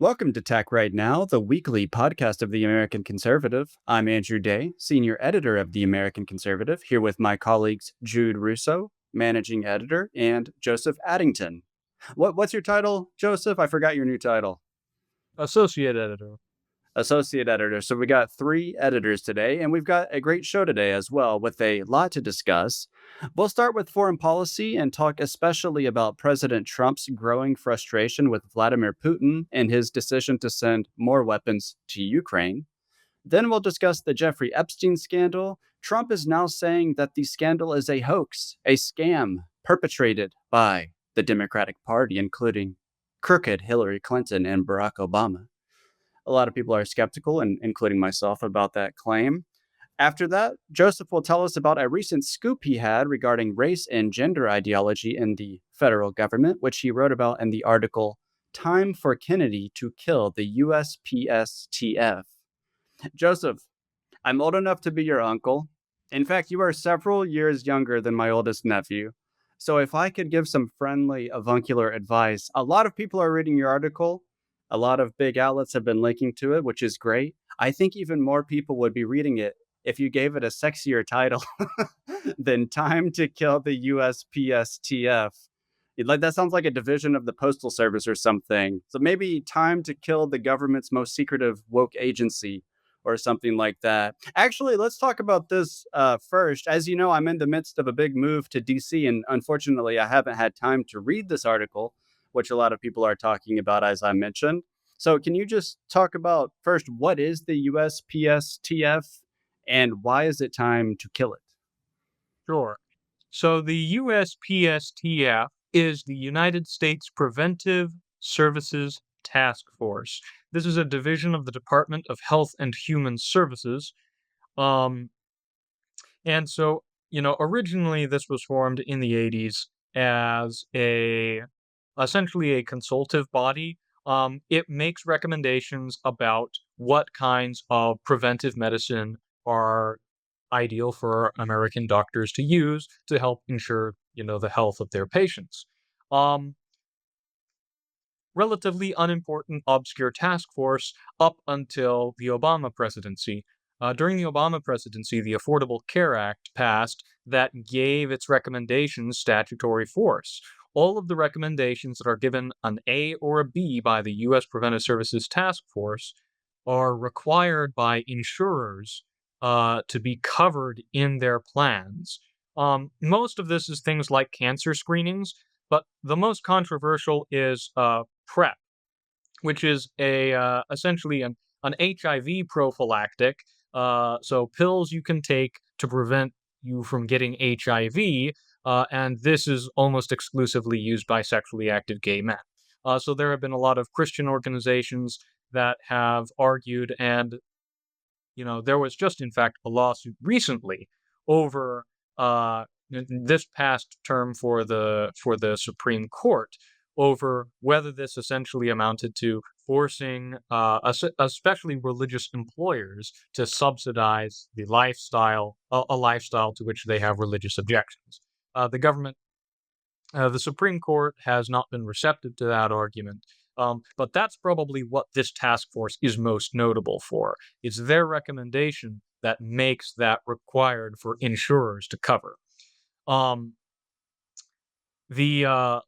Welcome to Tech Right Now, the weekly podcast of the American Conservative. I'm Andrew Day, senior editor of the American Conservative, here with my colleagues Jude Russo, managing editor, and Joseph Addington. What's your title, Joseph? I forgot your new title. Associate editor. Associate editor. So we got three editors today, and we've got a great show today as well with a lot to discuss. We'll start with foreign policy and talk especially about President Trump's growing frustration with Vladimir Putin and his decision to send more weapons to Ukraine. Then we'll discuss the Jeffrey Epstein scandal. Trump is now saying that the scandal is a hoax, a scam perpetrated by the Democratic Party, including crooked Hillary Clinton and Barack Obama. A lot of people are skeptical, and including myself, about that claim. After that, Joseph will tell us about a recent scoop he had regarding race and gender ideology in the federal government, which he wrote about in the article Time for Kennedy to Kill the USPSTF. Joseph, I'm old enough to be your uncle. In fact, you are several years younger than my oldest nephew. So if I could give some friendly avuncular advice, a lot of people are reading your article. A lot of big outlets have been linking to it, which is great. I think even more people would be reading it if you gave it a sexier title than Time to Kill the USPSTF. Like that sounds like a division of the Postal Service or something. So maybe Time to Kill the government's most secretive woke agency or something like that. Actually, let's talk about this first. As you know, I'm in the midst of a big move to DC, and unfortunately, I haven't had time to read this article, which a lot of people are talking about, as I mentioned. So, can you just talk about first what is the USPSTF and why is it time to kill it? Sure. So the USPSTF is the United States Preventive Services Task Force. This is a division of the Department of Health and Human Services. Um, and so, originally this was formed in the 80s as essentially a consultative body. It makes recommendations about what kinds of preventive medicine are ideal for American doctors to use to help ensure, the health of their patients. Um, Relatively unimportant, obscure task force up until the Obama presidency. During the Obama presidency, the Affordable Care Act passed that gave its recommendations statutory force. All of the recommendations that are given an A or a B by the U.S. Preventive Services Task Force are required by insurers to be covered in their plans. Most of this is things like cancer screenings, but the most controversial is PrEP, which is a essentially an HIV prophylactic. So pills you can take to prevent you from getting HIV, and this is almost exclusively used by sexually active gay men. So there have been a lot of Christian organizations that have argued, and there was just in fact a lawsuit recently over this past term for the Supreme Court over whether this essentially amounted to forcing especially religious employers to subsidize the lifestyle a lifestyle to which they have religious objections. The government the Supreme Court has not been receptive to that argument, but that's probably what this task force is most notable for. It's their recommendation that makes that required for insurers to cover. Um, the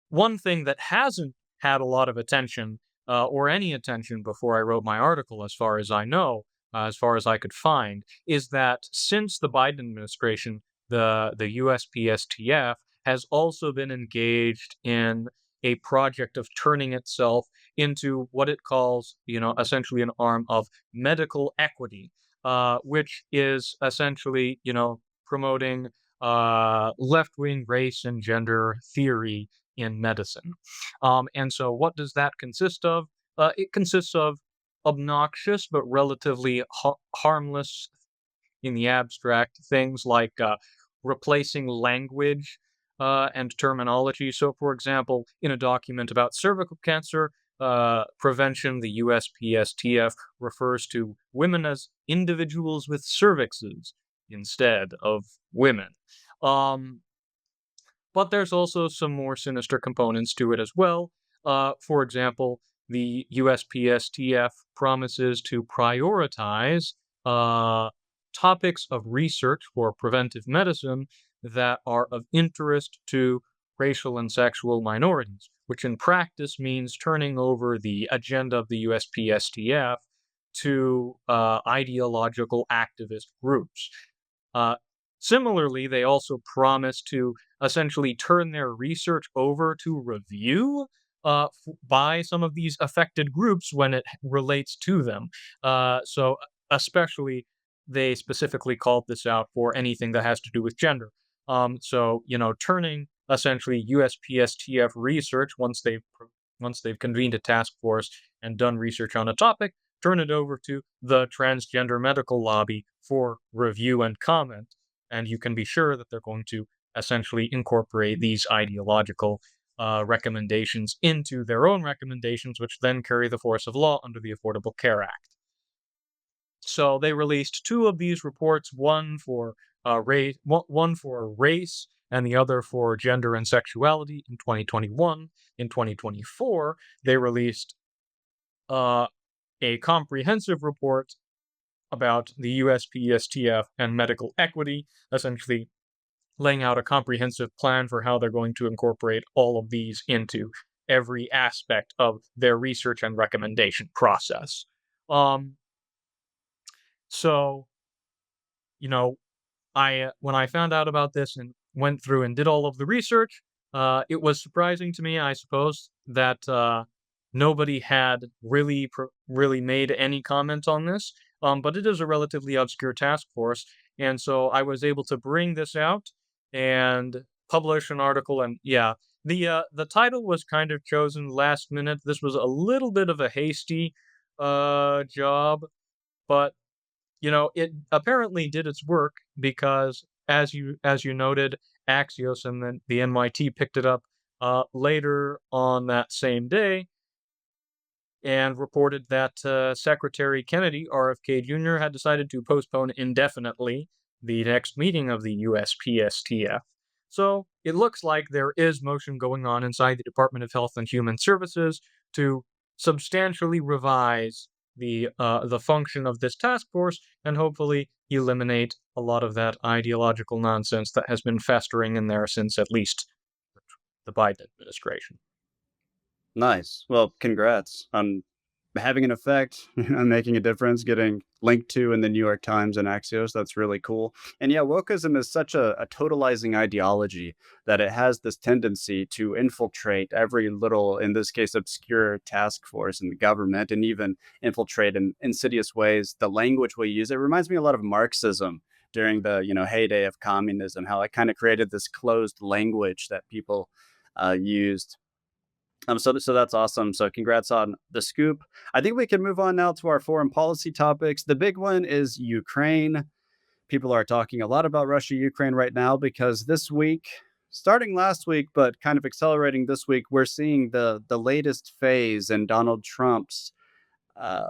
one thing that hasn't had a lot of attention or any attention before I wrote my article, as far as I know, as far as I could find, is that since the Biden administration, the USPSTF has also been engaged in a project of turning itself into what it calls, essentially an arm of medical equity, which is essentially, promoting left-wing race and gender theory in medicine. And so, what does that consist of? It consists of obnoxious but relatively harmless in the abstract things like replacing language and terminology. So, for example, in a document about cervical cancer prevention, the USPSTF refers to women as individuals with cervixes instead of women. Um, but there's also some more sinister components to it as well. For example, the USPSTF promises to prioritize uh, topics of research for preventive medicine that are of interest to racial and sexual minorities, which in practice means turning over the agenda of the USPSTF to ideological activist groups. Uh, Similarly, they also promise to essentially turn their research over to review by some of these affected groups when it relates to them. So, especially, they specifically called this out for anything that has to do with gender. Turning essentially USPSTF research once they've convened a task force and done research on a topic, turn it over to the transgender medical lobby for review and comment. And you can be sure that they're going to essentially incorporate these ideological recommendations into their own recommendations, which then carry the force of law under the Affordable Care Act. So they released two of these reports, one for race and the other for gender and sexuality in 2021. In 2024, they released uh, a comprehensive report about the USPSTF and medical equity, essentially laying out a comprehensive plan for how they're going to incorporate all of these into every aspect of their research and recommendation process. Um, so, you know, I when I found out about this and went through and did all of the research, it was surprising to me, I suppose, that nobody had really made any comment on this. But it is a relatively obscure task force, and so I was able to bring this out and publish an article. And yeah, the title was kind of chosen last minute. This was a little bit of a hasty job, but it apparently did its work because as you noted, Axios and then the NYT picked it up later on that same day and reported that Secretary Kennedy, RFK Jr., had decided to postpone indefinitely the next meeting of the USPSTF. So it looks like there is motion going on inside the Department of Health and Human Services to substantially revise the function of this task force and hopefully eliminate a lot of that ideological nonsense that has been festering in there since at least the Biden administration. Nice. Well, congrats on having an effect, on making a difference, getting linked to in the New York Times and Axios. That's really cool. And yeah, wokeism is such a totalizing ideology that it has this tendency to infiltrate every little, in this case, obscure task force in the government, and even infiltrate in insidious ways the language we use. It reminds me a lot of Marxism during the heyday of communism, how it kind of created this closed language that people used. So that's awesome. So congrats on the scoop. I think we can move on now to our foreign policy topics. The big one is Ukraine. People are talking a lot about Russia, Ukraine right now because this week, starting last week, but kind of accelerating this week, we're seeing the latest phase in Donald Trump's uh,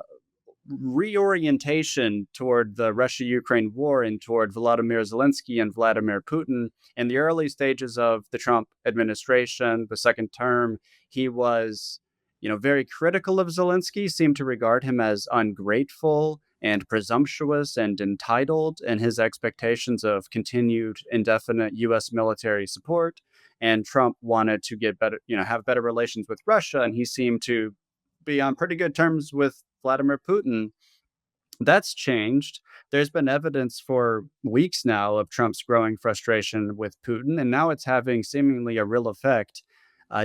reorientation toward the Russia-Ukraine war and toward Volodymyr Zelensky and Vladimir Putin. In the early stages of the Trump administration, the second term, he was, very critical of Zelensky, seemed to regard him as ungrateful and presumptuous and entitled in his expectations of continued indefinite U.S. military support. And Trump wanted to get better, have better relations with Russia, and he seemed to be on pretty good terms with Vladimir Putin. That's changed. There's been evidence for weeks now of Trump's growing frustration with Putin, and now it's having seemingly a real effect.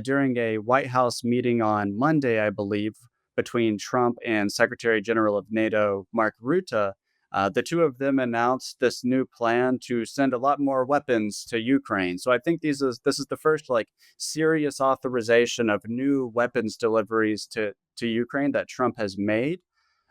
During a White House meeting on Monday, I believe, between Trump and Secretary General of NATO Mark Rutte, the two of them announced this new plan to send a lot more weapons to Ukraine. So I think this is the first serious authorization of new weapons deliveries to Ukraine that Trump has made.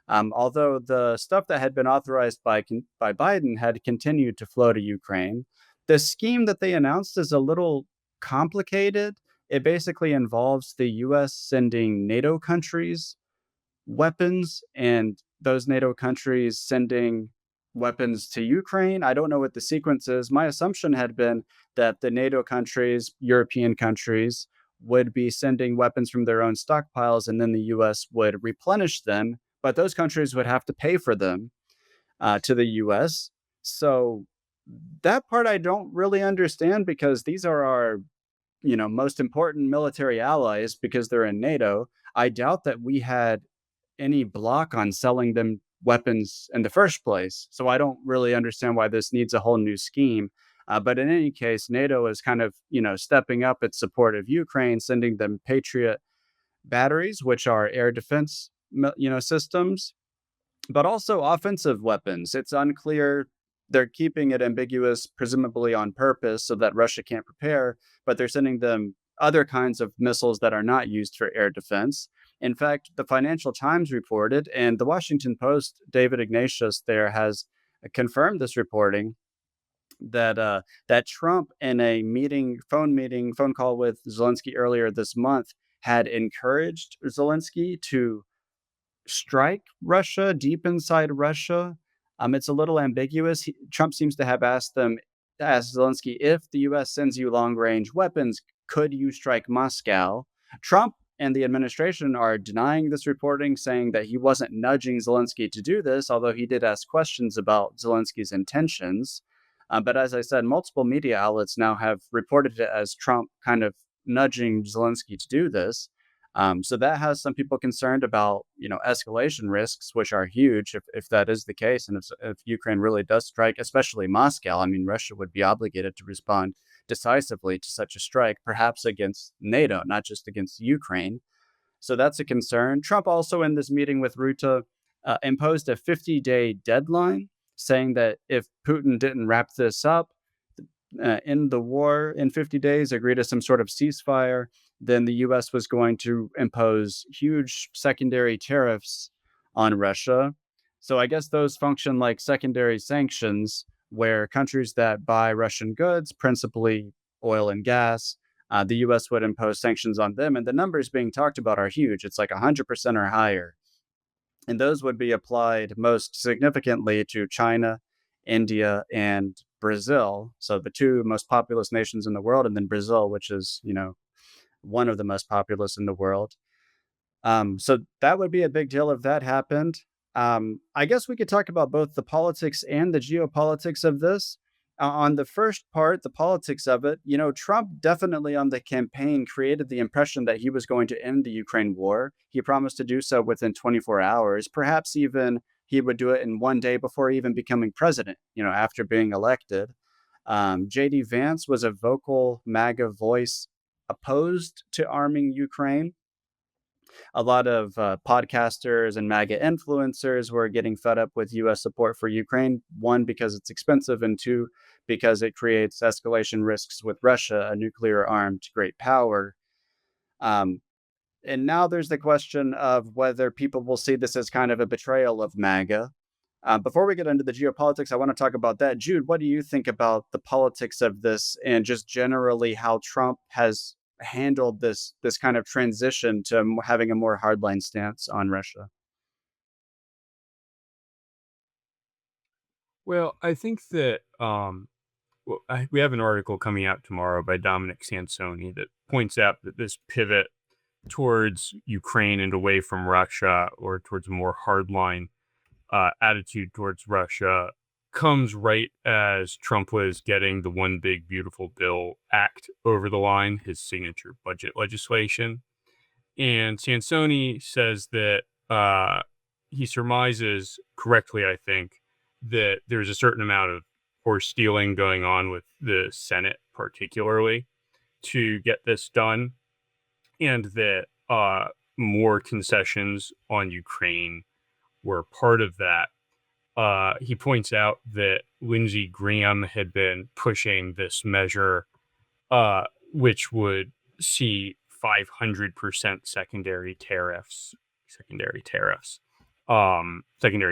Although the stuff that had been authorized by Biden had continued to flow to Ukraine, the scheme that they announced is a little complicated. It basically involves the U.S. sending NATO countries weapons and those NATO countries sending weapons to Ukraine. I don't know what the sequence is. My assumption had been that the NATO countries, European countries, would be sending weapons from their own stockpiles, and then the US would replenish them, but those countries would have to pay for them to the US. So that part I don't really understand because these are our, most important military allies because they're in NATO. I doubt that we had any block on selling them weapons in the first place. So I don't really understand why this needs a whole new scheme. But in any case, NATO is kind of, stepping up its support of Ukraine, sending them Patriot batteries, which are air defense, systems, but also offensive weapons. It's unclear. They're keeping it ambiguous, presumably on purpose, so that Russia can't prepare, but they're sending them other kinds of missiles that are not used for air defense. In fact, the Financial Times reported, and the Washington Post, David Ignatius there has confirmed this reporting that Trump in a phone call with Zelensky earlier this month had encouraged Zelensky to strike Russia deep inside Russia. It's a little ambiguous. Trump seems to have asked Zelensky, if the U.S. sends you long range weapons, could you strike Moscow? Trump and the administration are denying this reporting, saying that he wasn't nudging Zelensky to do this, although he did ask questions about Zelensky's intentions. But as I said, multiple media outlets now have reported it as Trump kind of nudging Zelensky to do this. So that has some people concerned about, escalation risks, which are huge if that is the case, and if Ukraine really does strike, especially Moscow. I mean, Russia would be obligated to respond decisively to such a strike, perhaps against NATO, not just against Ukraine. So that's a concern. Trump also in this meeting with Rutte imposed a 50-day deadline, saying that if Putin didn't wrap this up, end the war in 50 days, agree to some sort of ceasefire, then the US was going to impose huge secondary tariffs on Russia. So I guess those function like secondary sanctions, where countries that buy Russian goods, principally oil and gas, the US would impose sanctions on them. And the numbers being talked about are huge. It's like 100% or higher. And those would be applied most significantly to China, India, and Brazil. So the two most populous nations in the world, and then Brazil, which is, one of the most populous in the world. So that would be a big deal if that happened. I guess we could talk about both the politics and the geopolitics of this. On the first part, the politics of it, Trump definitely on the campaign created the impression that he was going to end the Ukraine war. He promised to do so within 24 hours, perhaps even he would do it in one day before even becoming president, after being elected. JD Vance was a vocal MAGA voice opposed to arming Ukraine. A lot of podcasters and MAGA influencers were getting fed up with US support for Ukraine. One, because it's expensive, and two, because it creates escalation risks with Russia, a nuclear armed great power. Um, and now there's the question of whether people will see this as kind of a betrayal of MAGA. Before we get into the geopolitics, I want to talk about that. Jude, what do you think about the politics of this and just generally how Trump has handled this kind of transition to having a more hardline stance on Russia? Well, I think that we have an article coming out tomorrow by Dominic Sansoni that points out that this pivot towards Ukraine and away from Russia, or towards a more hardline attitude towards Russia, comes right as Trump was getting the One Big Beautiful Bill Act over the line, his signature budget legislation. And Sansoni says that he surmises correctly, I think, that there's a certain amount of horse stealing going on with the Senate, particularly, to get this done, and that more concessions on Ukraine were part of that. He points out that Lindsey Graham had been pushing this measure, which would see 500% secondary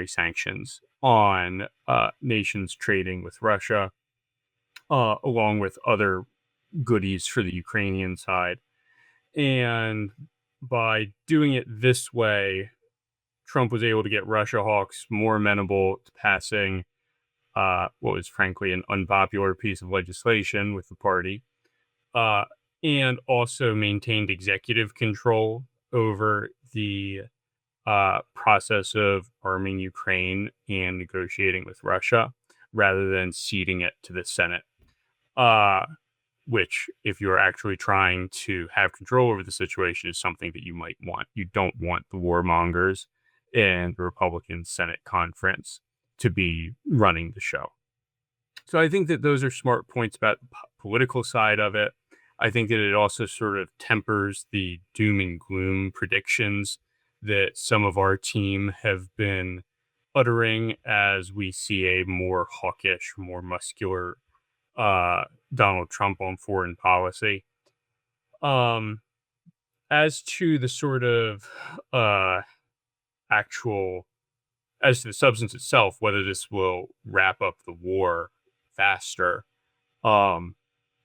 sanctions on nations trading with Russia, along with other goodies for the Ukrainian side. And by doing it this way, Trump was able to get Russia hawks more amenable to passing what was frankly an unpopular piece of legislation with the party, uh, and also maintained executive control over the process of arming Ukraine and negotiating with Russia rather than ceding it to the Senate. Uh, which, if you're actually trying to have control over the situation, is something that you might want. You don't want the warmongers in the Republican Senate conference to be running the show. So I think that those are smart points about the political side of it. I think that it also sort of tempers the doom and gloom predictions that some of our team have been uttering as we see a more hawkish, more muscular Donald Trump on foreign policy. Um, as to the sort of uh, actual, as to the substance itself, whether this will wrap up the war faster, um,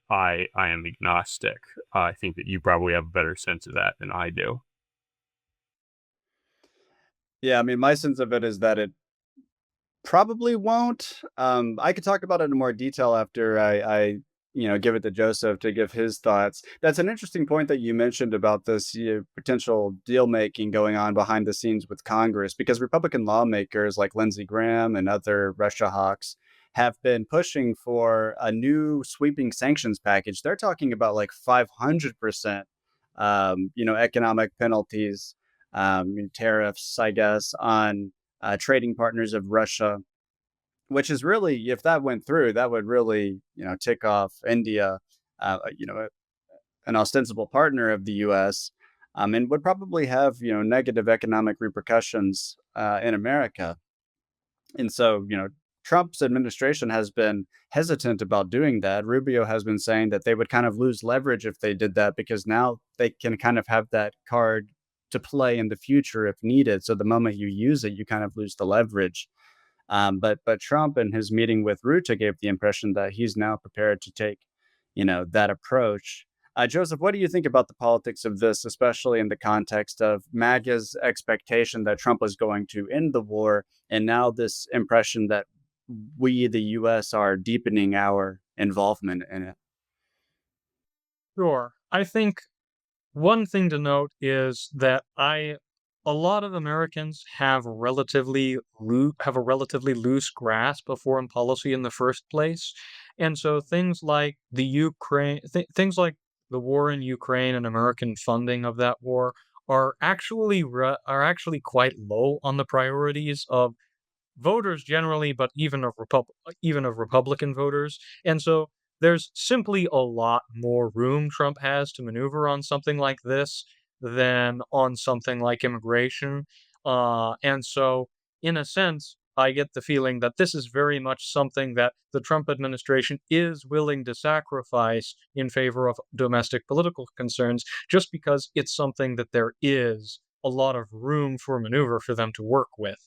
I am agnostic. I think that you probably have a better sense of that than I do. Yeah, I mean, my sense of it is that it probably won't. I could talk about it in more detail after I give it to Joseph to give his thoughts. That's an interesting point that you mentioned about this potential deal making going on behind the scenes with Congress, because Republican lawmakers like Lindsey Graham and other Russia hawks have been pushing for a new sweeping sanctions package. They're talking about like 500%, economic penalties, tariffs, I guess, on trading partners of Russia, which is really, if that went through, that would really, tick off India, an ostensible partner of the U.S., and would probably have, negative economic repercussions in America. And so, Trump's administration has been hesitant about doing that. Rubio has been saying that they would kind of lose leverage if they did that because now they can kind of have that card to play in the future if needed. So the moment you use it, you kind of lose the leverage. But Trump in his meeting with Rutte gave the impression that he's now prepared to take, that approach. Joseph, what do you think about the politics of this, especially in the context of MAGA's expectation that Trump was going to end the war, and now this impression that we, the U.S., are deepening our involvement in it? Sure. I think one thing to note is that a lot of Americans have a relatively loose grasp of foreign policy in the first place, and so things like the war in Ukraine and American funding of that war are actually quite low on the priorities of voters generally, but even of Republican voters. And so there's simply a lot more room Trump has to maneuver on something like this than on something like immigration. And so, in a sense, I get the feeling that this is very much something that the Trump administration is willing to sacrifice in favor of domestic political concerns, just because it's something that there is a lot of room for maneuver for them to work with.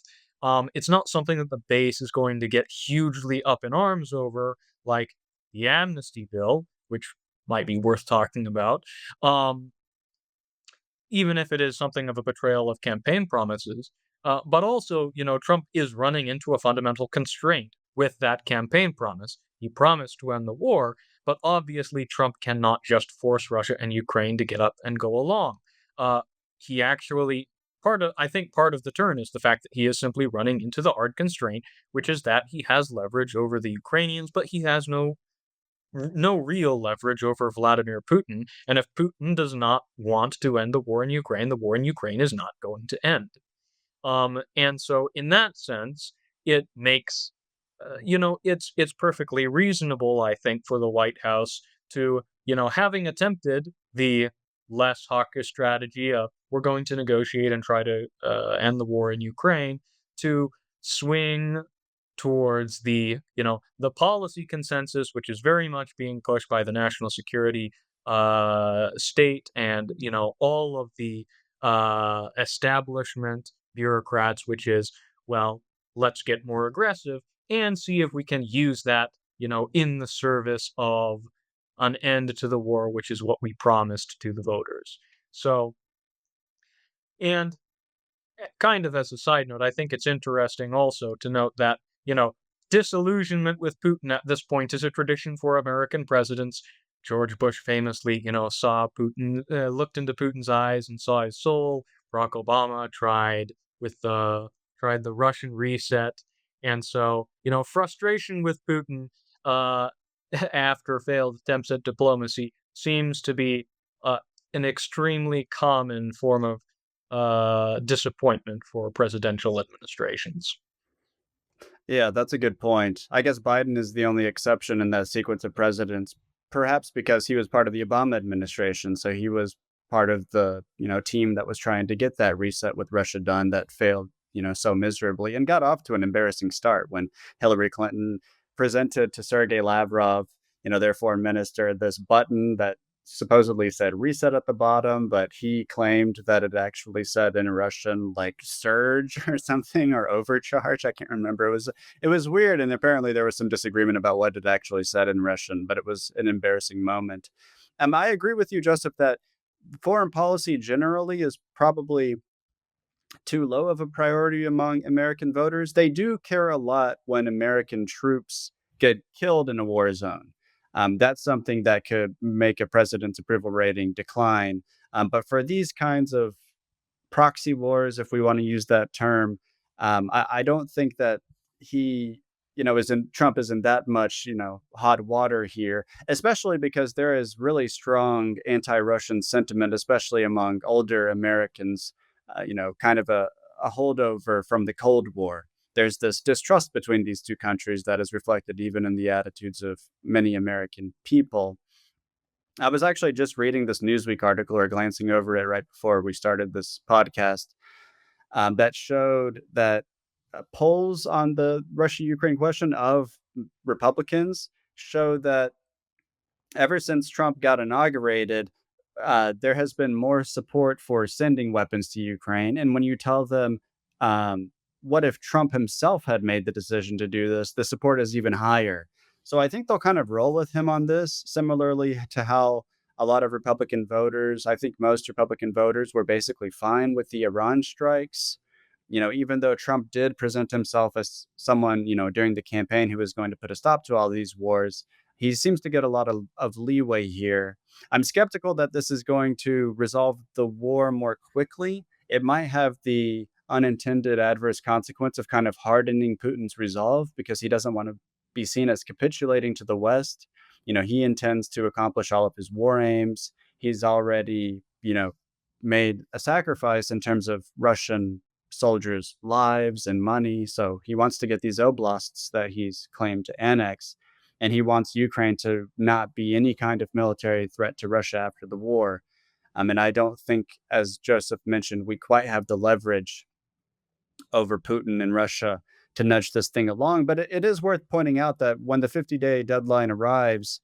It's not something that the base is going to get hugely up in arms over, like the amnesty bill, which might be worth talking about. Um, Even if it is something of a betrayal of campaign promises. But also, Trump is running into a fundamental constraint with that campaign promise. He promised to end the war, but obviously Trump cannot just force Russia and Ukraine to get up and go along. He actually I think part of the turn is the fact that he is simply running into the hard constraint, which is that he has leverage over the Ukrainians, but he has no real leverage over Vladimir Putin. And if Putin does not want to end the war in Ukraine is not going to end. And so in that sense, it makes, it's perfectly reasonable, I think, for the White House to, having attempted the less hawkish strategy of we're going to negotiate and try to end the war in Ukraine, to swing towards the policy consensus, which is very much being pushed by the national security state and, all of the establishment bureaucrats, which is, well, let's get more aggressive and see if we can use that, in the service of an end to the war, which is what we promised to the voters. So, and kind of as a side note, I think it's interesting also to note that, disillusionment with Putin at this point is a tradition for American presidents. George Bush famously, saw Putin, looked into Putin's eyes and saw his soul. Barack Obama tried the Russian reset, and so frustration with Putin uh, after failed attempts at diplomacy seems to be uh, an extremely common form of disappointment for presidential administrations. Yeah, that's a good point. I guess Biden is the only exception in that sequence of presidents, perhaps because he was part of the Obama administration. So he was part of the, team that was trying to get that reset with Russia done that failed, so miserably and got off to an embarrassing start when Hillary Clinton presented to Sergei Lavrov, their foreign minister, this button that supposedly said reset at the bottom, but he claimed that it actually said in Russian like surge or something or overcharge. I can't remember. It was weird, and apparently there was some disagreement about what it actually said in Russian, but it was an embarrassing moment. I agree with you, Joseph, that foreign policy generally is probably too low of a priority among American voters. They do care a lot when American troops get killed in a war zone. That's something that could make a president's approval rating decline. But for these kinds of proxy wars, if we want to use that term, I don't think that he, Trump is in that much, hot water here, especially because there is really strong anti-Russian sentiment, especially among older Americans, kind of a holdover from the Cold War. There's this distrust between these two countries that is reflected even in the attitudes of many American people. I was actually just reading this Newsweek article or glancing over it right before we started this podcast that showed that polls on the Russia Ukraine question of Republicans show that ever since Trump got inaugurated, there has been more support for sending weapons to Ukraine. And when you tell them, what if Trump himself had made the decision to do this, the support is even higher. So I think they'll kind of roll with him on this, similarly to how a lot of Republican voters, I think most Republican voters were basically fine with the Iran strikes. Even though Trump did present himself as someone, during the campaign who was going to put a stop to all these wars, he seems to get a lot of leeway here. I'm skeptical that this is going to resolve the war more quickly. It might have the unintended adverse consequence of kind of hardening Putin's resolve because he doesn't want to be seen as capitulating to the West. He intends to accomplish all of his war aims. He's already, made a sacrifice in terms of Russian soldiers' lives and money. So he wants to get these oblasts that he's claimed to annex, and he wants Ukraine to not be any kind of military threat to Russia after the war. And I don't think, as Joseph mentioned, we quite have the leverage over Putin and Russia to nudge this thing along. But it is worth pointing out that when the 50-day deadline arrives,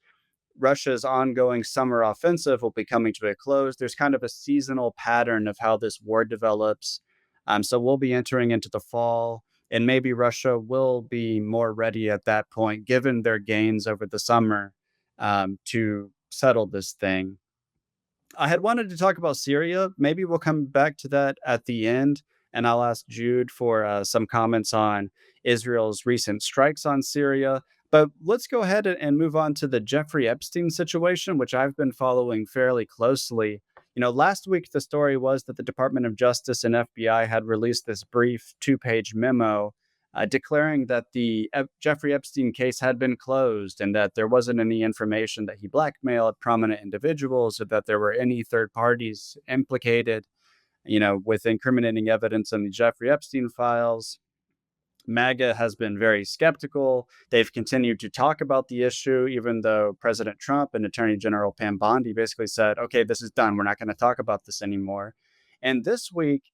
Russia's ongoing summer offensive will be coming to a close. There's kind of a seasonal pattern of how this war develops. So we'll be entering into the fall, and maybe Russia will be more ready at that point, given their gains over the summer, to settle this thing. I had wanted to talk about Syria. Maybe we'll come back to that at the end, and I'll ask Jude for some comments on Israel's recent strikes on Syria. But let's go ahead and move on to the Jeffrey Epstein situation, which I've been following fairly closely. Last week the story was that the Department of Justice and FBI had released this brief two-page memo declaring that the Jeffrey Epstein case had been closed and that there wasn't any information that he blackmailed prominent individuals or that there were any third parties implicated, with incriminating evidence in the Jeffrey Epstein files. MAGA has been very skeptical. They've continued to talk about the issue, even though President Trump and Attorney General Pam Bondi basically said, okay, this is done. We're not going to talk about this anymore. And this week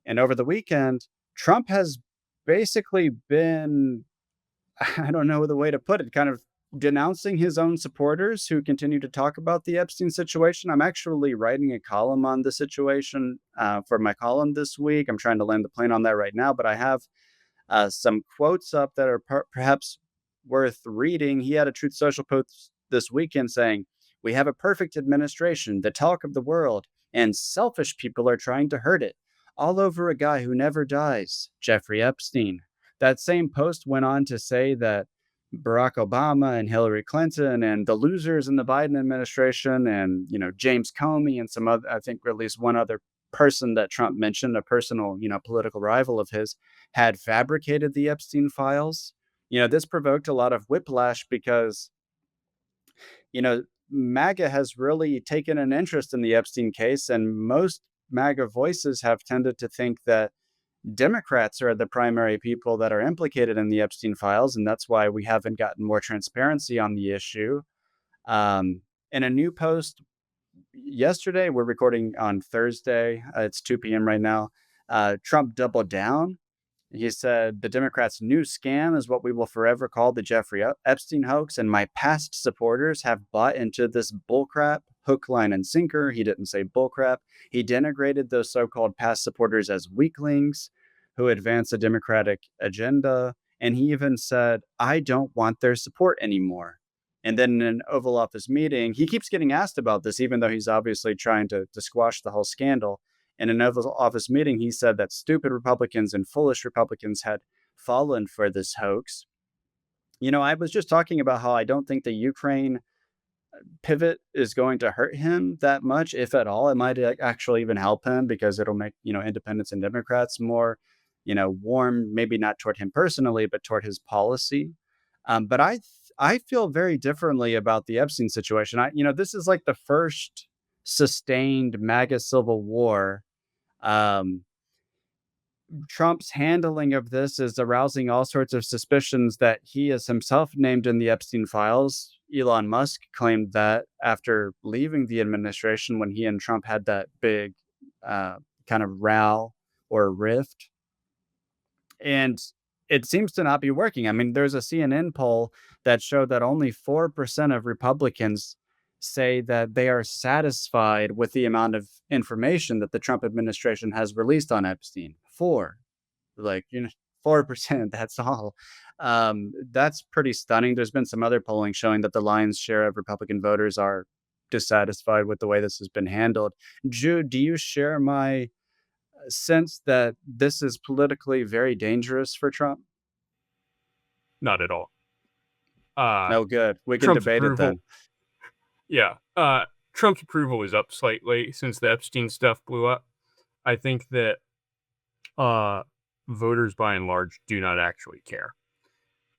and over the weekend, Trump has basically been, I don't know the way to put it, kind of denouncing his own supporters who continue to talk about the Epstein situation. I'm actually writing a column on the situation for my column this week. I'm trying to land the plane on that right now, but I have some quotes up that are perhaps worth reading. He had a Truth Social post this weekend saying, "We have a perfect administration, the talk of the world, and selfish people are trying to hurt it. All over a guy who never dies, Jeffrey Epstein." That same post went on to say that Barack Obama and Hillary Clinton and the losers in the Biden administration and, James Comey and some other, I think at least one other person that Trump mentioned, a personal, political rival of his, had fabricated the Epstein files. This provoked a lot of whiplash because, you know, MAGA has really taken an interest in the Epstein case, and most MAGA voices have tended to think that Democrats are the primary people that are implicated in the Epstein files, and that's why we haven't gotten more transparency on the issue. Um, in a new post yesterday, we're recording on Thursday, it's 2 p.m. right now. Trump doubled down. He said, "The Democrats' new scam is what we will forever call the Jeffrey Epstein hoax, and my past supporters have bought into this bullcrap, hook, line, and sinker." He didn't say bullcrap. He denigrated those so called past supporters as weaklings who advance a Democratic agenda. And he even said, "I don't want their support anymore." And then in an Oval Office meeting, he keeps getting asked about this, even though he's obviously trying to squash the whole scandal. In an Oval Office meeting, he said that stupid Republicans and foolish Republicans had fallen for this hoax. I was just talking about how I don't think the Ukraine pivot is going to hurt him that much, if at all. It might actually even help him because it'll make, independents and Democrats more, warm, maybe not toward him personally, but toward his policy. But I feel very differently about the Epstein situation. This is like the first sustained MAGA civil war. um, Trump's handling of this is arousing all sorts of suspicions that he is himself named in the Epstein files. Elon Musk claimed that after leaving the administration when he and Trump had that big uh, kind of row or rift. And it seems to not be working. I mean, there's a CNN poll that showed that only 4% of Republicans say that they are satisfied with the amount of information that the Trump administration has released on Epstein. Four, like, 4%, that's all. That's pretty stunning. There's been some other polling showing that the lion's share of Republican voters are dissatisfied with the way this has been handled. Jude, do you share my sense that this is politically very dangerous for Trump? Not at all. Uh, Oh, good. We can Trump's debate it approval, then. yeah. Trump's approval is up slightly since the Epstein stuff blew up. I think that voters by and large do not actually care.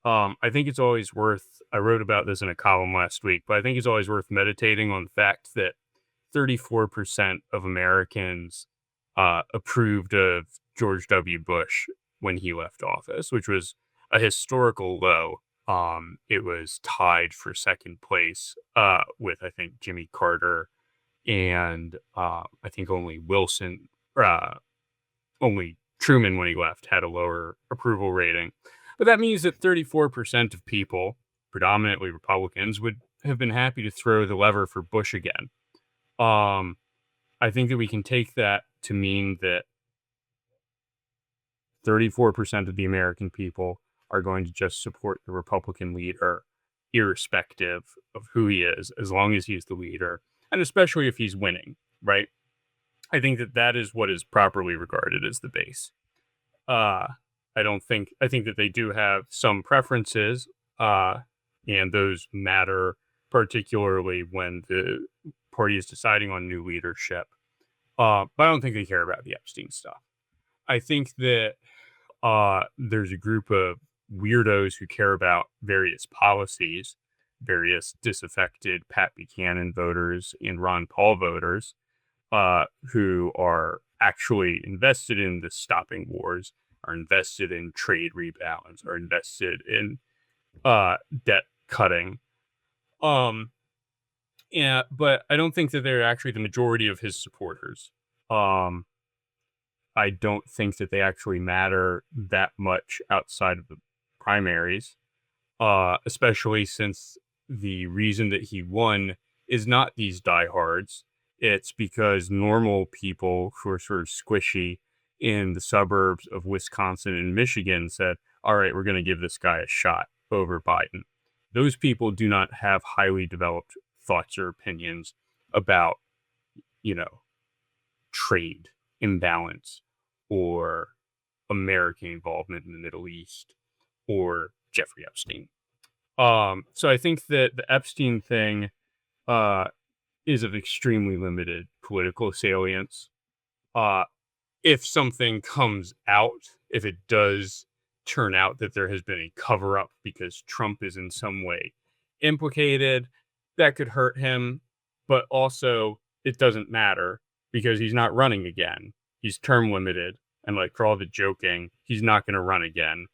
I think it's always worth, I wrote about this in a column last week, but I think it's always worth meditating on the fact that 34% of Americans approved of George W. Bush when he left office, which was a historical low. It was tied for second place with, I think, Jimmy Carter and I think only Wilson, only Truman when he left had a lower approval rating. But that means that 34% of people, predominantly Republicans, would have been happy to throw the lever for Bush again. I think that we can take that to mean that 34% of the American people are going to just support the Republican leader, irrespective of who he is, as long as he's the leader, and especially if he's winning, right? I think that that is what is properly regarded as the base. I think that they do have some preferences, and those matter particularly when the party is deciding on new leadership. But I don't think they care about the Epstein stuff. I think that there's a group of weirdos who care about various policies, various disaffected Pat Buchanan voters and Ron Paul voters, who are actually invested in the stopping wars, are invested in trade rebalance, are invested in debt cutting. Yeah, but I don't think that they're actually the majority of his supporters. Um, I don't think that they actually matter that much outside of the primaries, especially since the reason that he won is not these diehards. It's because normal people who are sort of squishy in the suburbs of Wisconsin and Michigan said, all right, we're going to give this guy a shot over Biden. Those people do not have highly developed thoughts or opinions about, you know, trade imbalance or American involvement in the Middle East or Jeffrey Epstein. So I think that the Epstein thing uh, is of extremely limited political salience. Uh, if something comes out, if it does turn out that there has been a cover up because Trump is in some way implicated, that could hurt him. But also, it doesn't matter because he's not running again. He's term limited. And like for all the joking, he's not going to run again.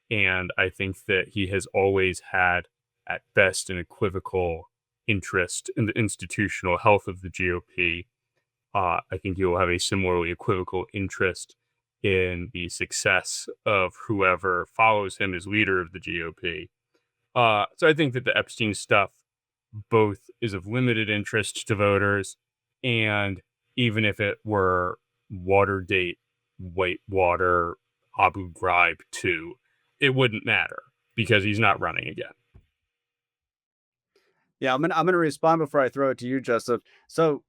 And I think that he has always had, at best, an equivocal interest in the institutional health of the GOP. I think he will have a similarly equivocal interest in the success of whoever follows him as leader of the GOP. So I think that the Epstein stuff both is of limited interest to voters, and even if it were Watergate, Whitewater, Abu Ghraib 2, it wouldn't matter because he's not running again. Yeah, I'm gonna respond before I throw it to you, Joseph. So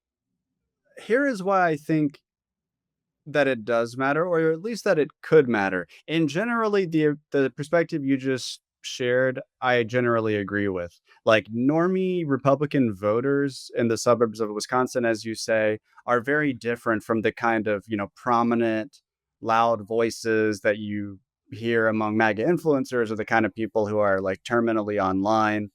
here is why I think that it does matter, or at least that it could matter. And generally, the perspective you just shared, I generally agree with. Like normie Republican voters in the suburbs of Wisconsin, as you say, are very different from the kind of prominent, loud voices that you hear among MAGA influencers, or the kind of people who are like terminally online.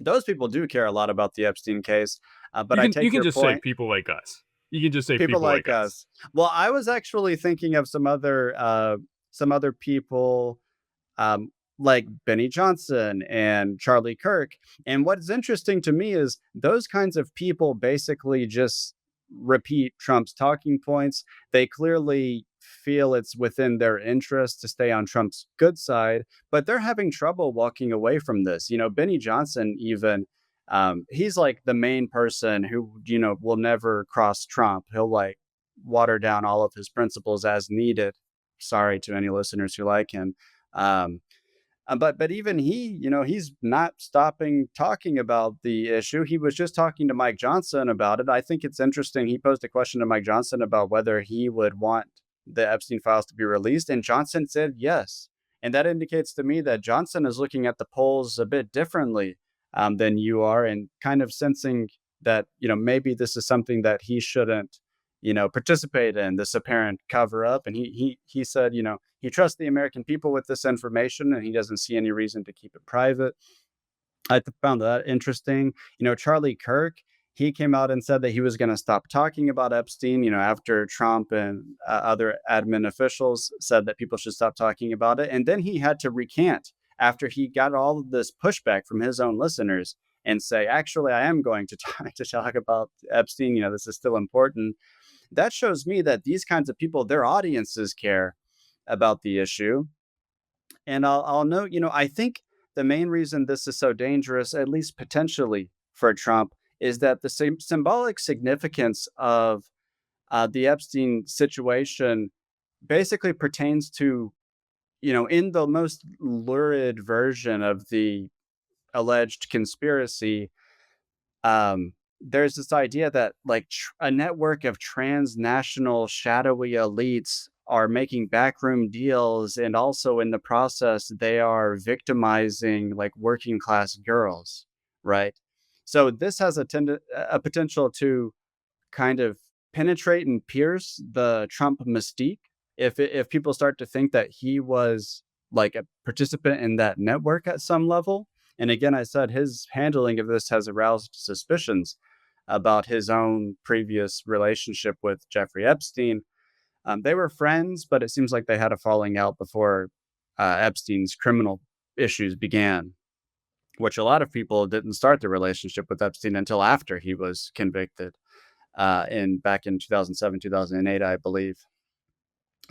Those people do care a lot about the Epstein case, but You I can you take can your just say point. people like us. You can just say People people like like us. us. Well, I was actually thinking of some other people, um, like Benny Johnson and Charlie Kirk. And what's interesting to me is those kinds of people basically just repeat Trump's talking points. They clearly feel it's within their interest to stay on Trump's good side, but they're having trouble walking away from this. Benny Johnson, even, he's like the main person who, will never cross Trump. He'll like water down all of his principles as needed. Sorry to any listeners who like him. Um, but even he, he's not stopping talking about the issue. He was just talking to Mike Johnson about it. I think it's interesting. He posed a question to Mike Johnson about whether he would want the Epstein files to be released, and Johnson said yes. And that indicates to me that Johnson is looking at the polls a bit differently than you are, and kind of sensing that maybe this is something that he shouldn't participate in, this apparent cover up. And he said, he trusts the American people with this information, and he doesn't see any reason to keep it private. Found that interesting. Charlie Kirk, he came out and said that he was going to stop talking about Epstein, after Trump and other admin officials said that people should stop talking about it. And then he had to recant after he got all of this pushback from his own listeners and say, actually, I am going to talk about Epstein. This is still important. That shows me that these kinds of people, their audiences care about the issue. And I'll note, I think the main reason this is so dangerous, at least potentially for Trump, is that the same symbolic significance of the Epstein situation basically pertains to, in the most lurid version of the alleged conspiracy, there's this idea that like a network of transnational shadowy elites are making backroom deals, and also in the process they are victimizing like working class girls, right? So this has a potential to kind of penetrate and pierce the Trump mystique if people start to think that he was like a participant in that network at some level. And again, I said his handling of this has aroused suspicions about his own previous relationship with Jeffrey Epstein. They were friends, but it seems like they had a falling out before Epstein's criminal issues began, which a lot of people didn't start the relationship with Epstein until after he was convicted in back in 2007, 2008, I believe.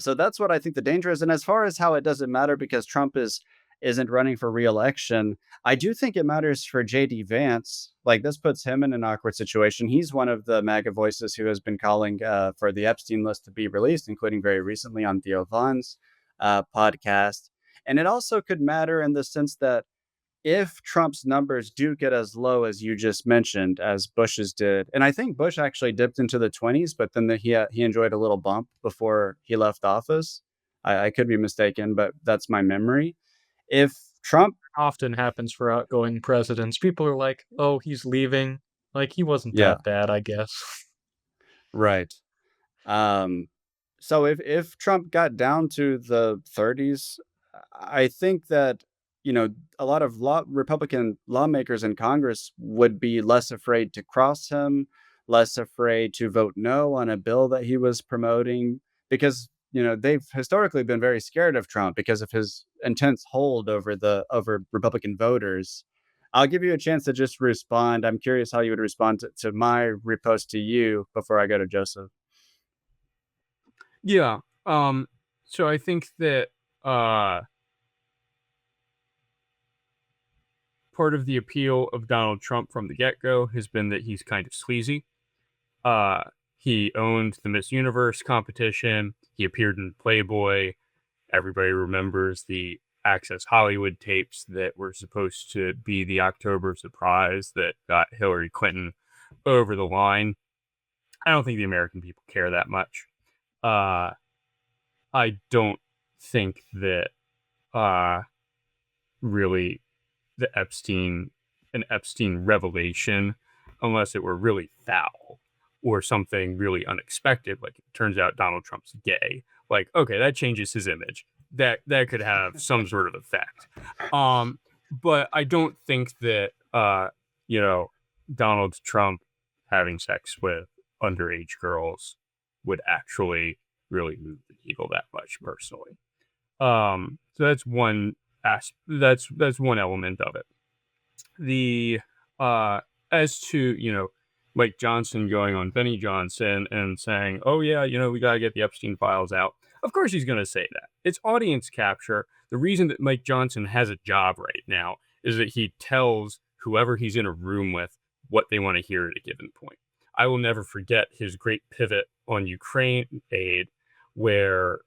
So that's what I think the danger is. And as far as how it doesn't matter because Trump isn't running for reelection, I do think it matters for JD Vance. Like this puts him in an awkward situation. He's one of the MAGA voices who has been calling for the Epstein list to be released, including very recently on Theo Vaughn's podcast. And it also could matter in the sense that if Trump's numbers do get as low as you just mentioned, as Bush's did, and I think Bush actually dipped into the 20s, but then he enjoyed a little bump before he left office. I could be mistaken, but that's my memory. If Trump Often happens for outgoing presidents. People are like, "Oh, he's leaving. Like, he wasn't Yeah, that bad, I guess." right. Um, so if Trump got down to the 30s, I think that, you know, a lot of Republican lawmakers in Congress would be less afraid to cross him, less afraid to vote no on a bill that he was promoting because, they've historically been very scared of Trump because of his intense hold over Republican voters. I'll give you a chance to just respond. I'm curious how you would respond to my repost to you before I go to Joseph. Yeah. So I think that uh part of the appeal of Donald Trump from the get-go has been that he's kind of sleazy. Uh he owned the Miss Universe competition. He appeared in Playboy. Everybody remembers the Access Hollywood tapes that were supposed to be the October surprise that got Hillary Clinton over the line. I don't think the American people care that much. Uh I don't think that uh really the Epstein revelation, unless it were really foul or something really unexpected, like it turns out Donald Trump's gay. Like, okay, that changes his image. That could have some sort of effect. Um, but I don't think that you know, Donald Trump having sex with underage girls would actually really move the needle that much personally. So that's one that's one element of it. The as to, Mike Johnson going on Benny Johnson and saying, "Oh yeah, we got to get the Epstein files out." Of course he's going to say that. It's audience capture. The reason that Mike Johnson has a job right now is that he tells whoever he's in a room with what they want to hear at a given point. I will never forget his great pivot on Ukraine aid where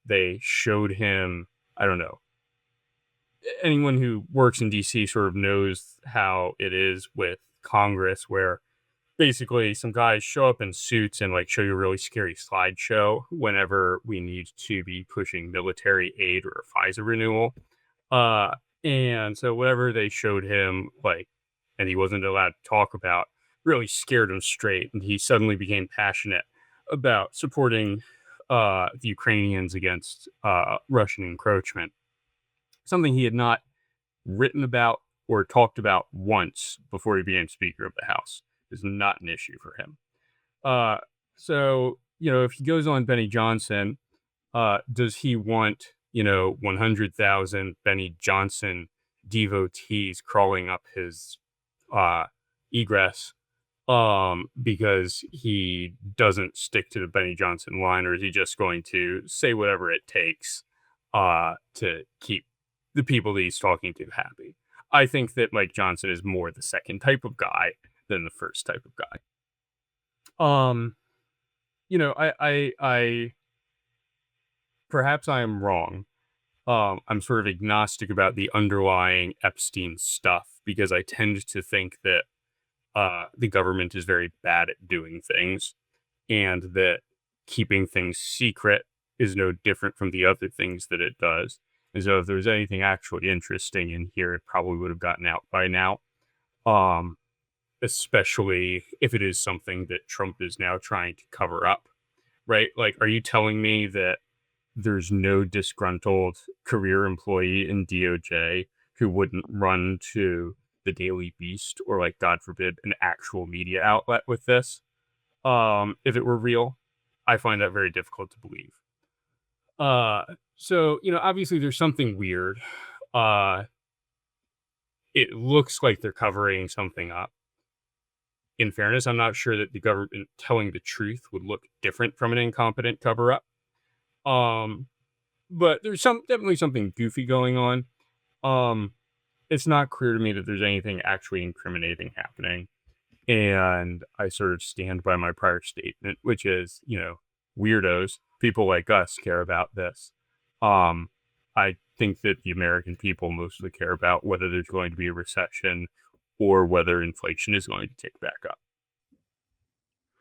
they showed him, I don't know, anyone who works in DC sort of knows how it is with Congress, where basically some guys show up in suits and like show you a really scary slideshow whenever we need to be pushing military aid or a FISA renewal. Uh, and so whatever they showed him, like, and he wasn't allowed to talk about, really scared him straight, and he suddenly became passionate about supporting the Ukrainians against Russian encroachment, something he had not written about or talked about once before he became Speaker of the House. Is not an issue for him. Uh, so, if he goes on Benny Johnson, does he want, 100,000 Benny Johnson devotees crawling up his uh, egress because he doesn't stick to the Benny Johnson line, or is he just going to say whatever it takes to keep the people that he's talking to happy? I think that Mike Johnson is more the second type of guy than the first type of guy. Um, I perhaps I am wrong. I'm sort of agnostic about the underlying Epstein stuff because I tend to think that the government is very bad at doing things, and that keeping things secret is no different from the other things that it does. And so, if there was anything actually interesting in here, it probably would have gotten out by now. Um, Especially if it is something that Trump is now trying to cover up, right? Like, are you telling me that there's no disgruntled career employee in DOJ who wouldn't run to the Daily Beast or, like, God forbid, an actual media outlet with this? If it were real, I find that very difficult to believe. So, obviously there's something weird. Uh, it looks like they're covering something up. In fairness, I'm not sure that the government telling the truth would look different from an incompetent cover up. Um, but there's definitely something goofy going on. Um, it's not clear to me that there's anything actually incriminating happening. And I sort of stand by my prior statement, which is, weirdos, people like us care about this. Um, I think that the American people mostly care about whether there's going to be a recession or whether inflation is going to tick back up.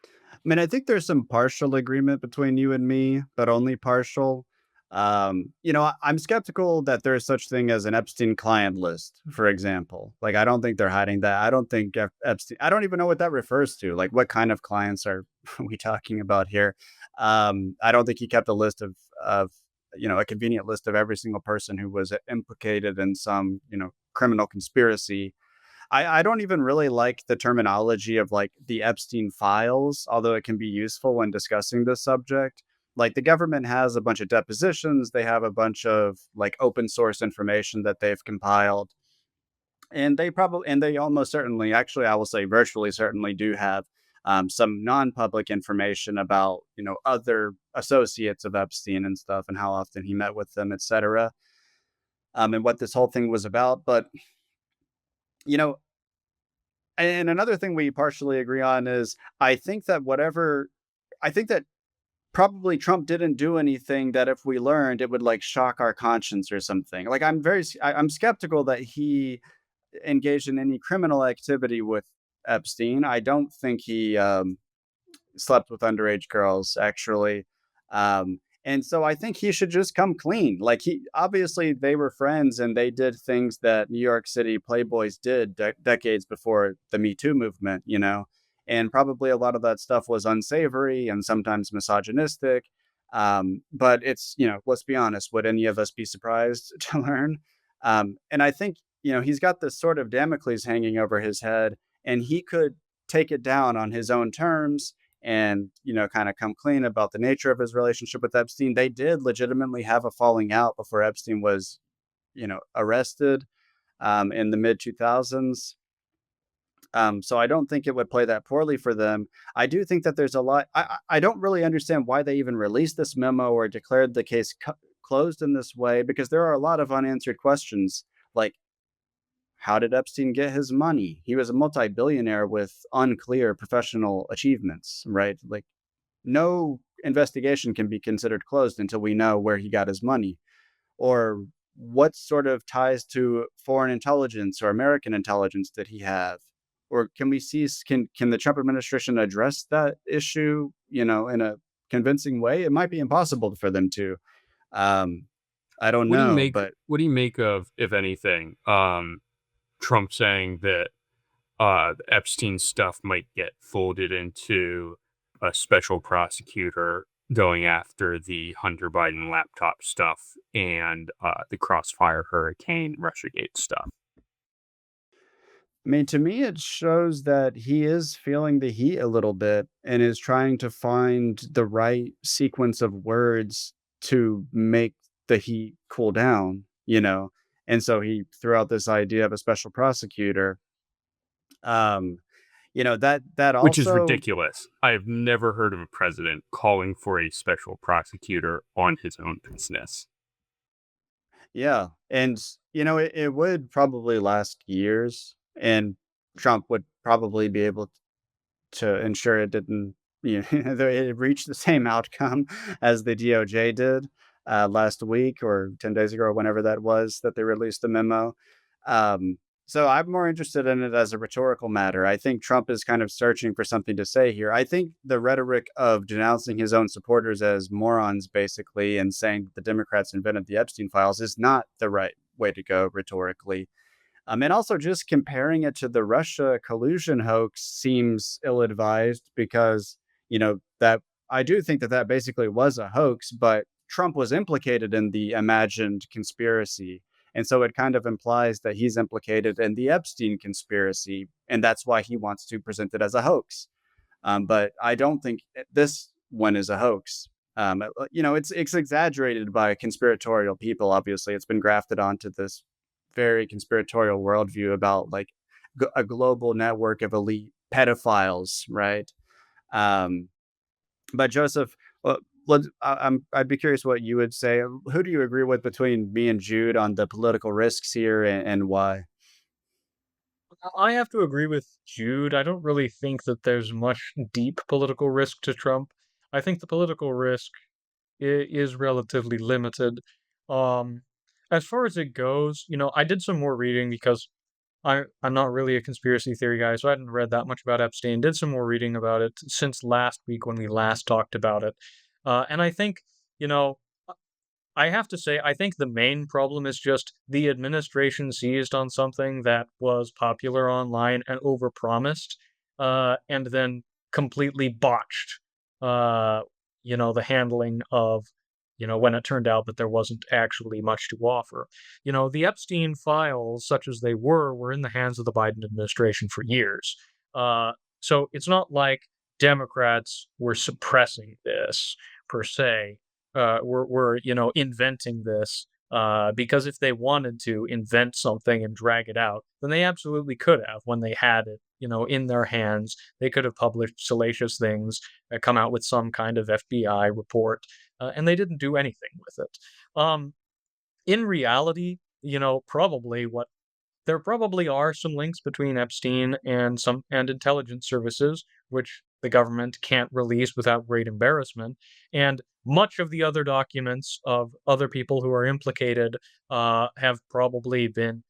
I mean, I think there's some partial agreement between you and me, but only partial. I'm skeptical that there's such thing as an Epstein client list, for example. Like, I don't think they're hiding that. I don't think Epstein. I don't even know what that refers to. Like, what kind of clients are we talking about here? I don't think he kept a list of a convenient list of every single person who was implicated in some criminal conspiracy. I don't even really like the terminology of like the Epstein files, although it can be useful when discussing this subject. Like, the government has a bunch of depositions, they have a bunch of like open source information that they've compiled, and they almost certainly, actually, I will say virtually certainly, do have some non-public information about other associates of Epstein and stuff, and how often he met with them, etc. And what this whole thing was about. But you know, and another thing we partially agree on is I think that probably Trump didn't do anything that if we learned it would like shock our conscience or something. Like, I'm skeptical that he engaged in any criminal activity with Epstein. I don't think he slept with underage girls, actually. And so I think he should just come clean. Like, he obviously, they were friends and they did things that New York City playboys did decades before the Me Too movement, and probably a lot of that stuff was unsavory and sometimes misogynistic. But it's, let's be honest, would any of us be surprised to learn? And I think, he's got this sort of Damocles hanging over his head, and he could take it down on his own terms and kind of come clean about the nature of his relationship with Epstein. They did legitimately have a falling out before Epstein was arrested in the mid 2000s. So I don't think it would play that poorly for them. I do think that there's a lot. I don't really understand why they even released this memo or declared the case closed in this way, because there are a lot of unanswered questions, like, how did Epstein get his money? He was a multi-billionaire with unclear professional achievements, right? Like, no investigation can be considered closed until we know where he got his money, or what sort of ties to foreign intelligence or American intelligence did he have? Or can we see can the Trump administration address that issue, in a convincing way? It might be impossible for them to. Um, I don't What do you know, make but what do you make of, if anything, Trump saying that the Epstein stuff might get folded into a special prosecutor going after the Hunter Biden laptop stuff and the Crossfire Hurricane Russiagate stuff? I mean, to me, it shows that he is feeling the heat a little bit and is trying to find the right sequence of words to make the heat cool down. And so he threw out this idea of a special prosecutor. Um, that Which is also, ridiculous. I have never heard of a president calling for a special prosecutor on his own business. yeah. And it would probably last years, and Trump would probably be able to ensure it didn't, that it reached the same outcome as the DOJ did last week or 10 days ago, or whenever that was that they released the memo. So I'm more interested in it as a rhetorical matter. I think Trump is kind of searching for something to say here. I think the rhetoric of denouncing his own supporters as morons, basically, and saying that the Democrats invented the Epstein files is not the right way to go rhetorically. And also, just comparing it to the Russia collusion hoax seems ill-advised, because, that I do think that that basically was a hoax, but Trump was implicated in the imagined conspiracy. And so it kind of implies that he's implicated in the Epstein conspiracy, and that's why he wants to present it as a hoax. But I don't think this one is a hoax. It's exaggerated by conspiratorial people. Obviously, it's been grafted onto this very conspiratorial worldview about like a global network of elite pedophiles, right? Um, but Joseph, uh, I'd be curious what you would say. Who do you agree with between me and Jude on the political risks here, and why? I have to agree with Jude. I don't really think that there's much deep political risk to Trump. I think the political risk is relatively limited. Um, as far as it goes, I did some more reading because I'm not really a conspiracy theory guy, so I hadn't read that much about Epstein. Did some more reading about it since last week when we last talked about it, and I think you know I have to say, I think the main problem is just the administration seized on something that was popular online and overpromised, and then completely botched, uh, the handling of, when it turned out that there wasn't actually much to offer. The Epstein files, such as they were in the hands of the Biden administration for years. So it's not like Democrats were suppressing this per se. Were inventing this, because if they wanted to invent something and drag it out, then they absolutely could have when they had it, in their hands. They could have published salacious things, come out with some kind of FBI report, and they didn't do anything with it. Um, in reality, probably what there probably are some links between Epstein and intelligence services, which the government can't release without great embarrassment. And much of the other documents of other people who are implicated have probably been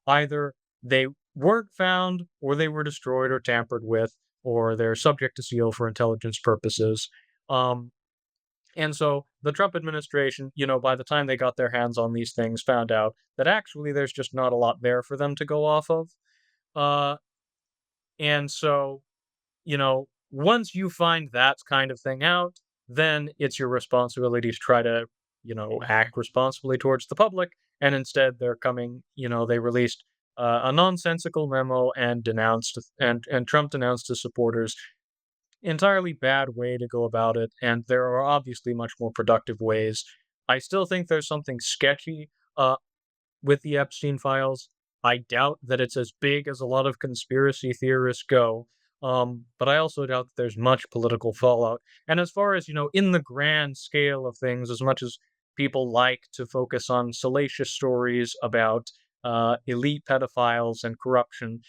either they weren't found, or they were destroyed or tampered with, or they're subject to seal for intelligence purposes. Um, and so the Trump administration, by the time they got their hands on these things, found out that actually there's just not a lot there for them to go off of. Uh, and so, once you find that kind of thing out, then it's your responsibility to try to, act responsibly towards the public. And instead, they released a nonsensical memo and Trump denounced his supporters. Entirely bad way to go about it, and there are obviously much more productive ways. I still think there's something sketchy uh, with the Epstein files. I doubt that it's as big as a lot of conspiracy theorists go, but I also doubt that there's much political fallout. And as far as, in the grand scale of things, as much as people like to focus on salacious stories about elite pedophiles and corruption,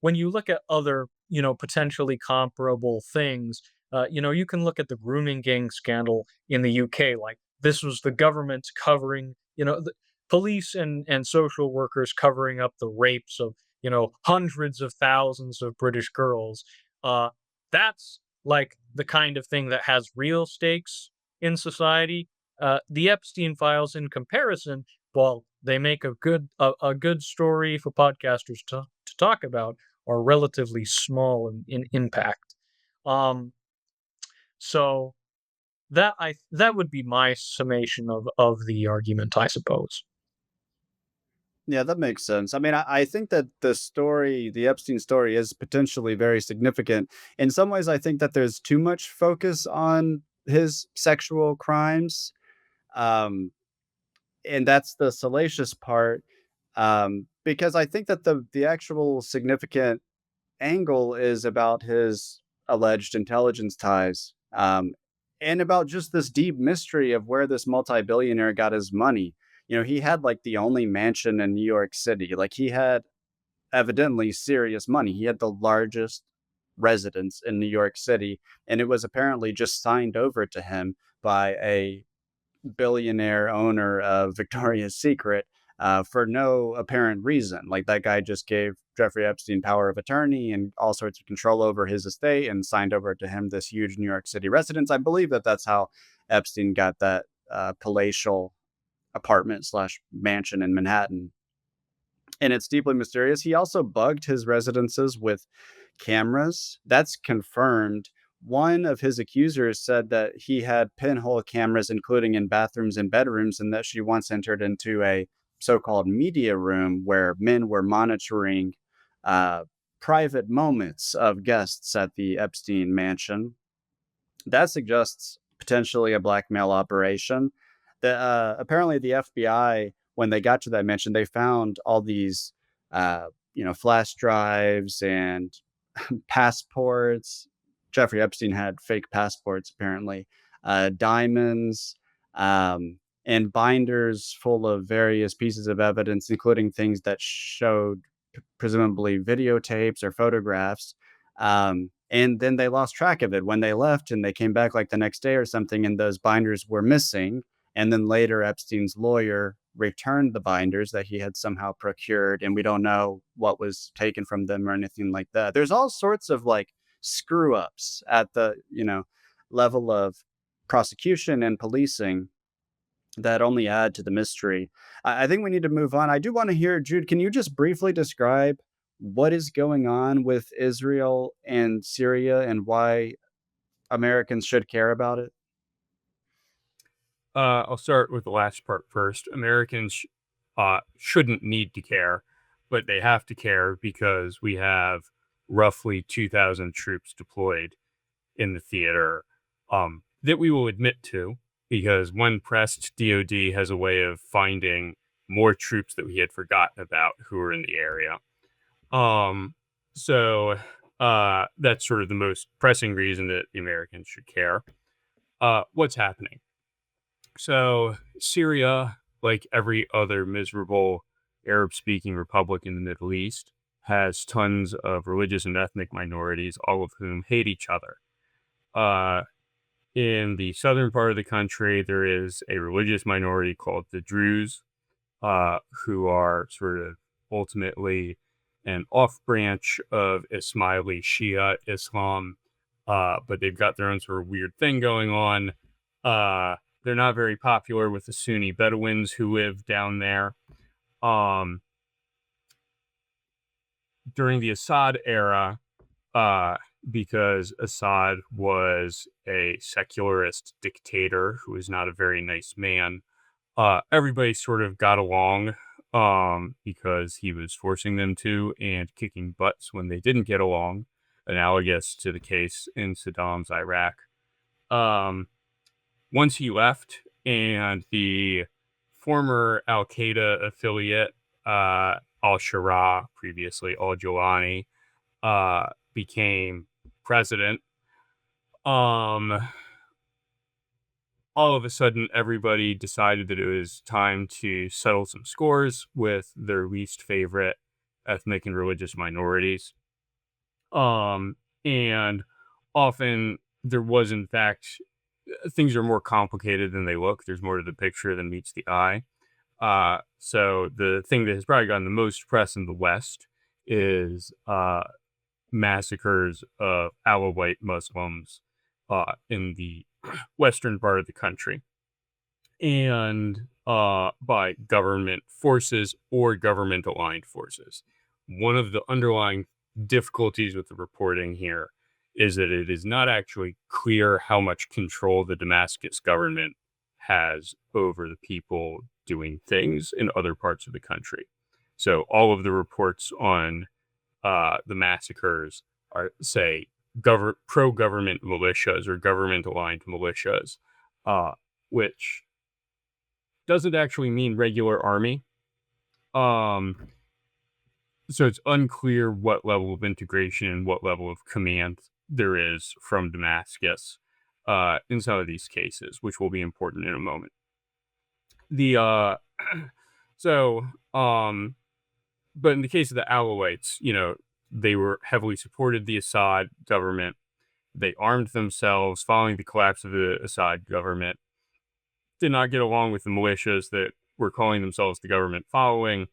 when you look at other, potentially comparable things, you can look at the grooming gang scandal in the UK. Like, this was the government covering, police and social workers covering up the rapes of, hundreds of thousands of British girls. Uh, that's like the kind of thing that has real stakes in society. The Epstein files, in comparison, while they make a good story for podcasters to talk about, are relatively small in impact. Um, so that would be my summation of the argument, I suppose. Yeah, that makes sense. I mean, I think that the Epstein story, is potentially very significant. In some ways, I think that there's too much focus on his sexual crimes. Um, and that's the salacious part. Because I think that the actual significant angle is about his alleged intelligence ties, and about just this deep mystery of where this multi-billionaire got his money. He had like the only mansion in New York City. Like, he had evidently serious money. He had the largest residence in New York City, and it was apparently just signed over to him by a billionaire owner of Victoria's Secret, for no apparent reason. Like, that guy just gave Jeffrey Epstein power of attorney and all sorts of control over his estate and signed over to him this huge New York City residence. I believe that that's how Epstein got that palatial apartment slash mansion in Manhattan. And it's deeply mysterious. He also bugged his residences with cameras. That's confirmed. One of his accusers said that he had pinhole cameras, including in bathrooms and bedrooms, and that she once entered into a so called media room where men were monitoring uh, private moments of guests at the Epstein mansion. That suggests potentially a blackmail operation. Apparently the FBI, when they got to that mansion, they found all these, flash drives and passports. Jeffrey Epstein had fake passports, apparently, diamonds, and binders full of various pieces of evidence, including things that showed presumably videotapes or photographs. And then they lost track of it when they left, and they came back like the next day or something, and those binders were missing. And then later, Epstein's lawyer returned the binders that he had somehow procured, and we don't know what was taken from them or anything like that. There's all sorts of like screw ups at the level of prosecution and policing. that only add to the mystery. I think we need to move on. I do want to hear, Jude, can you just briefly describe what is going on with Israel and Syria and why Americans should care about it? I'll start with the last part first. Americans shouldn't need to care, but they have to care because we have roughly 2,000 troops deployed in the theater that we will admit to, because when pressed, DoD has a way of finding more troops that we had forgotten about who are in the area. Um, so that's sort of the most pressing reason that the Americans should care. What's happening? So Syria, like every other miserable Arab-speaking republic in the Middle East, has tons of religious and ethnic minorities, all of whom hate each other. Uh, in the southern part of the country, there is a religious minority called the Druze, who are sort of ultimately an off branch of Ismaili Shia Islam, but they've got their own sort of weird thing going on. They're not very popular with the Sunni Bedouins who live down there. Um, During the Assad era, uh, because Assad was a secularist dictator who was not a very nice man, everybody sort of got along because he was forcing them to and kicking butts when they didn't get along, analogous to the case in Saddam's Iraq. Um, Once he left and the former Al Qaeda affiliate, Al Shara, previously Al Jawani, became president, um, all of a sudden everybody decided that it was time to settle some scores with their least favorite ethnic and religious minorities. And often there was, in fact, things are more complicated than they look. There's more to the picture than meets the eye. So the thing that has probably gotten the most press in the West is massacres of Alawite Muslims in the western part of the country, and by government forces or government aligned forces. One of the underlying difficulties with the reporting here is that it is not actually clear how much control the Damascus government has over the people doing things in other parts of the country. So all of the reports on the massacres are, say, pro-government militias or government-aligned militias, which doesn't actually mean regular army. So it's unclear what level of integration and what level of command there is from Damascus in some of these cases, which will be important in a moment. The so but in the case of the Alawites, they were heavily supported the Assad government. They armed themselves following the collapse of the Assad government. Did not get along with the militias that were calling themselves the government following,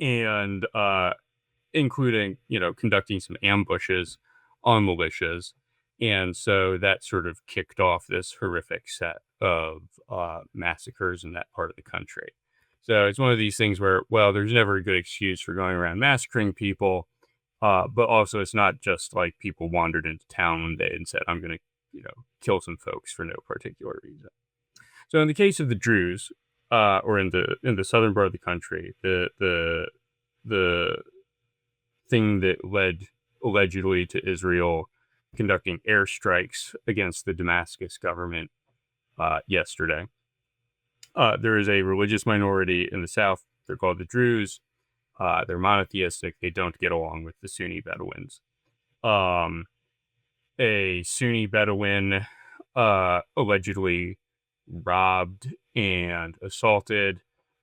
and including, conducting some ambushes on militias. And so that sort of kicked off this horrific set of massacres in that part of the country. So it's one of these things where, well, there's never a good excuse for going around massacring people. But also it's not just like people wandered into town one day and said, I'm going to, kill some folks for no particular reason. So in the case of the Druze, or in the southern part of the country, the thing that led allegedly to Israel conducting airstrikes against the Damascus government yesterday. There is a religious minority in the south. They're called the Druze. They're monotheistic. They don't get along with the Sunni Bedouins. A Sunni Bedouin allegedly robbed and assaulted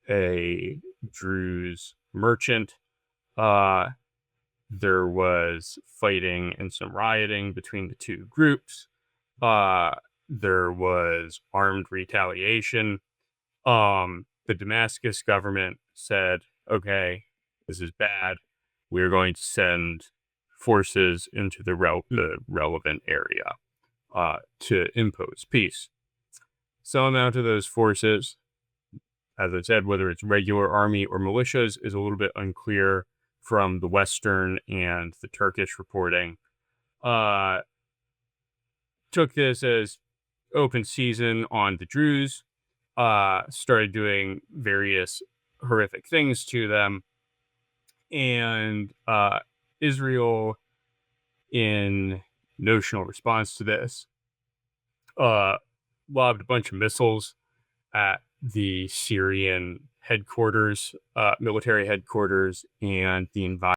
a Druze merchant. There was fighting and some rioting between the two groups. There was armed retaliation. The Damascus government said, okay, this is bad. We're going to send forces into the relevant area to impose peace. some amount of those forces, as I said, whether it's regular army or militias, is a little bit unclear from the Western and the Turkish reporting. Took this as open season on the Druze, started doing various horrific things to them, and Israel, in notional response to this, lobbed a bunch of missiles at the Syrian headquarters, military headquarters, and the environment.